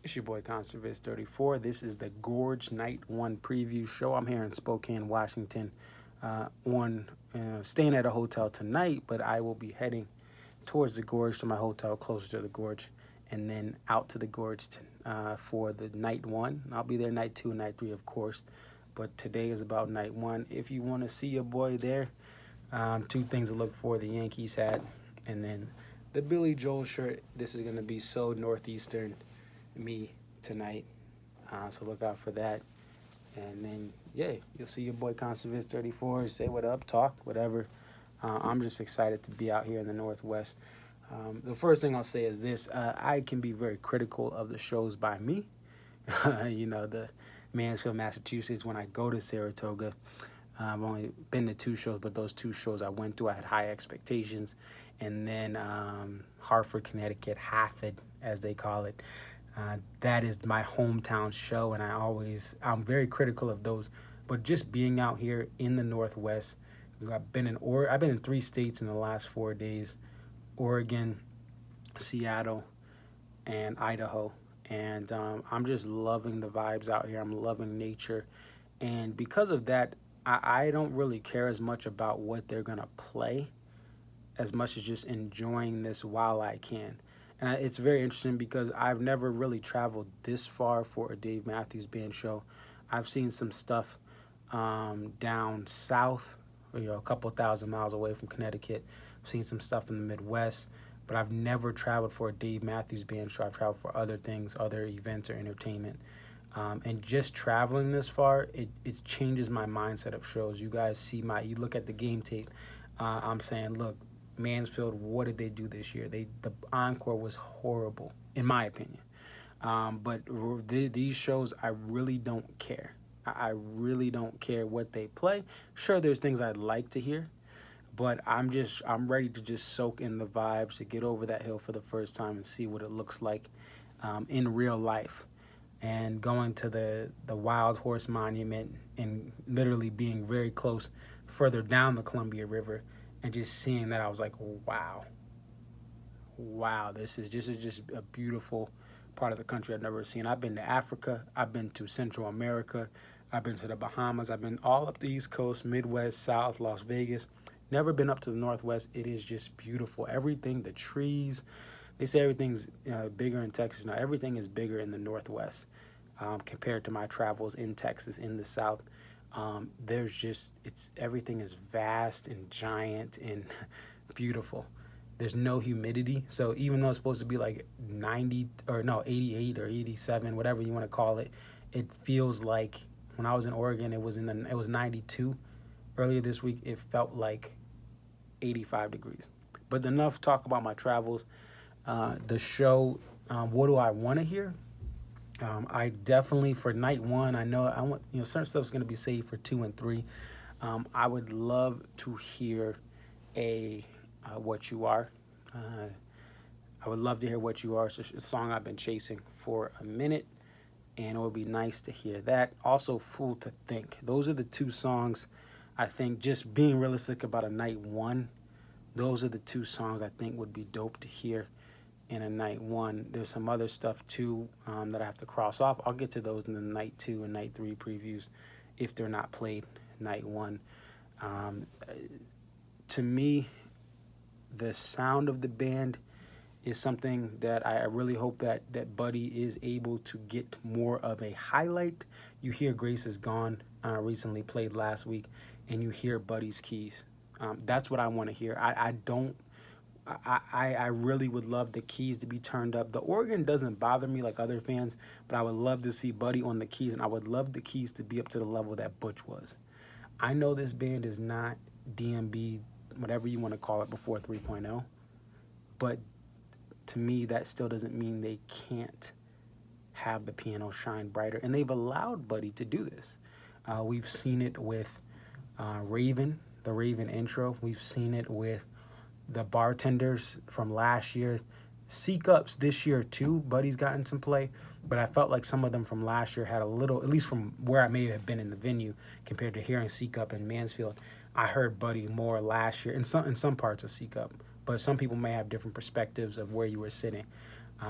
It's your boy Conservist 34. This is the Gorge Night 1 preview show. I'm here in Spokane, Washington, on staying at a hotel tonight, but I will be heading towards the Gorge to my hotel closer to the Gorge, and then out to the Gorge for the night 1. I'll be there night 2 and night 3, of course, but today is about night 1. If you want to see your boy there, two things to look for: the Yankees hat, and then the Billy Joel shirt. This is going to be so Northeastern me tonight, so look out for that. And then yeah, you'll see your boy Conservist 34, say what up, talk whatever. I'm just excited to be out here in the Northwest. The first thing I'll say is this: I can be very critical of the shows by me. The Mansfield, Massachusetts. When I go to Saratoga, I've only been to 2 shows, but those 2 shows I went to, I had high expectations. And then Hartford, Connecticut, Hartford, as they call it. That is my hometown show, and I'm very critical of those. But just being out here in the Northwest, I've been in 3 states in the last 4 days: Oregon, Seattle, and Idaho. And I'm just loving the vibes out here. I'm loving nature, and because of that, I don't really care as much about what they're gonna play, as much as just enjoying this while I can. And it's very interesting because I've never really traveled this far for a Dave Matthews Band show. I've seen some stuff down south, a couple thousand miles away from Connecticut. I've seen some stuff in the Midwest, but I've never traveled for a Dave Matthews Band show. I've traveled for other things, other events or entertainment. And just traveling this far, it changes my mindset of shows. You guys you look at the game tape. I'm saying, look, Mansfield, what did they do this year? The encore was horrible, in my opinion. But these shows, I really don't care. I really don't care what they play. Sure, there's things I'd like to hear, but I'm ready to just soak in the vibes, to get over that hill for the first time and see what it looks like in real life. And going to the Wild Horse Monument and literally being very close, further down the Columbia River, and just seeing that, I was like, wow, this is just a beautiful part of the country I've never seen. I've been to Africa, I've been to Central America, I've been to the Bahamas, I've been all up the East Coast, Midwest, South, Las Vegas. Never been up to the Northwest. It is just beautiful. Everything, the trees. They say everything's bigger in Texas. Now, everything is bigger in the Northwest compared to my travels in Texas, in the South. Everything is vast and giant and beautiful. There's no humidity, so even though it's supposed to be like 88 or 87, whatever you want to call it, it feels like when I was in Oregon, it was 92. Earlier this week, it felt like 85 degrees. But enough talk about my travels. The show, what do I want to hear? I definitely, for night 1, I want certain stuff's going to be saved for 2 and 3. I would love to hear What You Are. I would love to hear What You Are. It's a song I've been chasing for a minute, and it would be nice to hear that. Also, Fool to Think. Those are the 2 songs, I think, just being realistic about a night 1. Those are the 2 songs I think would be dope to hear in a night 1. There's some other stuff too that I have to cross off. I'll get to those in the night 2 and night 3 previews if they're not played night 1. To me, the sound of the band is something that I really hope that Buddy is able to get more of a highlight. You hear Grace Is Gone recently played last week, and you hear Buddy's keys. That's what I want to hear. I really would love the keys to be turned up. The organ doesn't bother me like other fans, but I would love to see Buddy on the keys, and I would love the keys to be up to the level that Butch was. I know this band is not DMB, whatever you want to call it, before 3.0, but to me, that still doesn't mean they can't have the piano shine brighter, and they've allowed Buddy to do this. We've seen it with Raven, the Raven intro. We've seen it with the Bartenders from last year. Seek Ups this year too. Buddy's gotten some play, but I felt like some of them from last year had a little, at least from where I may have been in the venue, compared to hearing Seek Up in Mansfield. I heard Buddy more last year in some parts of Seek Up, but some people may have different perspectives of where you were sitting,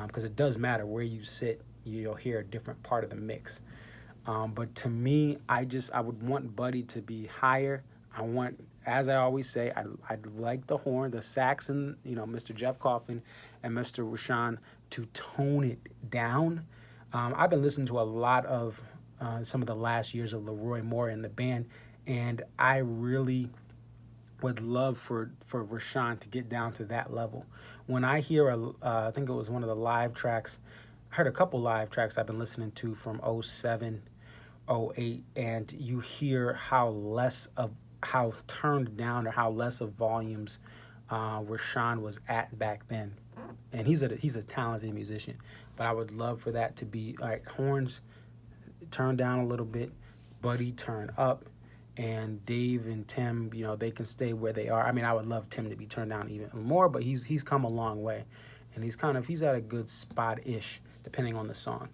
because it does matter where you sit you'll hear a different part of the mix. But to me, I would want Buddy to be higher. I want, as I always say, I'd like the horn, the sax, and Mr. Jeff Coffin and Mr. Rashawn to tone it down. I've been listening to a lot of some of the last years of Leroy Moore in the band, and I really would love for Rashawn to get down to that level. When I hear I think it was one of the live tracks. I heard a couple live tracks I've been listening to from '07, '08, and you hear how turned down or how less of volumes Rashawn was at back then. And he's a talented musician, but I would love for that to be all right. Horns turn down a little bit, Buddy turn up, and Dave and Tim, they can stay where they are. I mean, I would love Tim to be turned down even more, but he's come a long way, and he's at a good spot ish depending on the song.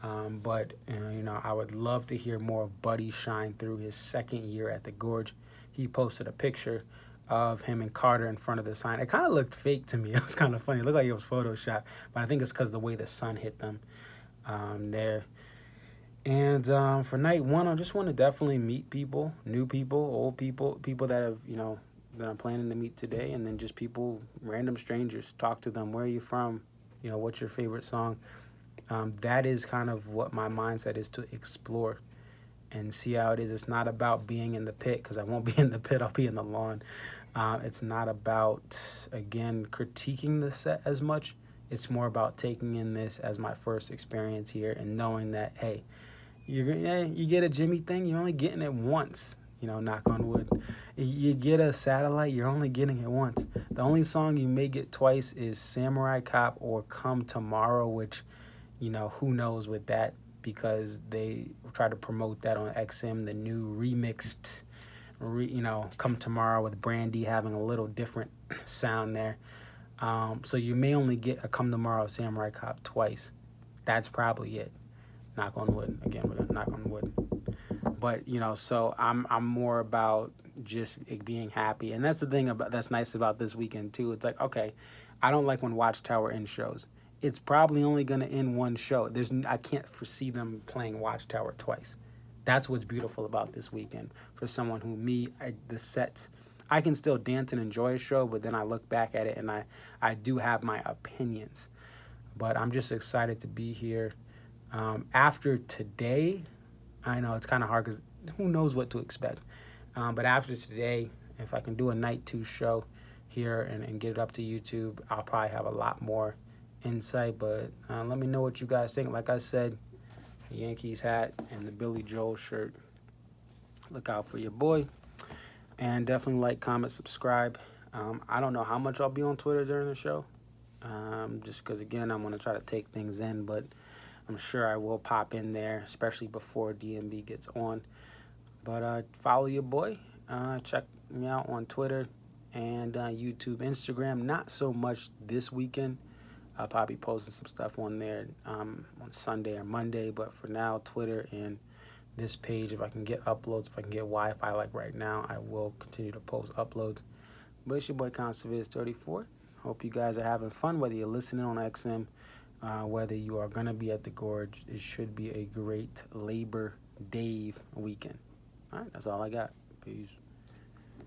But I would love to hear more of Buddy shine through his second year at the Gorge. He posted a picture of him and Carter in front of the sign. It kind of looked fake to me. It was kind of funny. It looked like it was Photoshopped, but I think it's because the way the sun hit them there. And for night one, I just want to definitely meet people, new people, old people, people that have, that I'm planning to meet today, and then just people, random strangers, talk to them. Where are you from? What's your favorite song? That is kind of what my mindset is, to explore and see how it is. It's not about being in the pit, because I won't be in the pit. I'll be in the lawn. It's not about, again, critiquing the set as much. It's more about taking in this as my first experience here and knowing that, hey, you get a Jimmy thing, you're only getting it once. Knock on wood. You get a satellite, you're only getting it once. The only song you may get twice is Samurai Cop or Come Tomorrow, which, who knows with that, because they try to promote that on XM, the new remixed, Come Tomorrow with Brandy having a little different sound there. So you may only get a Come Tomorrow Samurai Cop twice. That's probably it. Knock on wood. Again, we're gonna knock on wood. But so I'm more about just being happy, and that's the thing that's nice about this weekend too. It's like, okay, I don't like when Watchtower ends shows. It's probably only gonna end one show. I can't foresee them playing Watchtower twice. That's what's beautiful about this weekend for someone who the sets. I can still dance and enjoy a show, but then I look back at it and I do have my opinions. But I'm just excited to be here. After today, I know it's kind of hard because who knows what to expect. But after today, if I can do a night 2 show here and get it up to YouTube, I'll probably have a lot more insight. But let me know what you guys think. Like I said, the Yankees hat and the Billy Joel shirt. Look out for your boy. And definitely like, comment, subscribe. I don't know how much I'll be on Twitter during the show. Just because, again, I'm going to try to take things in. But I'm sure I will pop in there, especially before DMB gets on. But follow your boy. Check me out on Twitter and YouTube, Instagram. Not so much this weekend. I'll probably be posting some stuff on there on Sunday or Monday. But for now, Twitter and this page, if I can get uploads, if I can get Wi-Fi like right now, I will continue to post uploads. But it's your boy Conserviz34. Hope you guys are having fun, whether you're listening on XM, whether you are going to be at the Gorge. It should be a great Labor Day weekend. All right, that's all I got. Peace.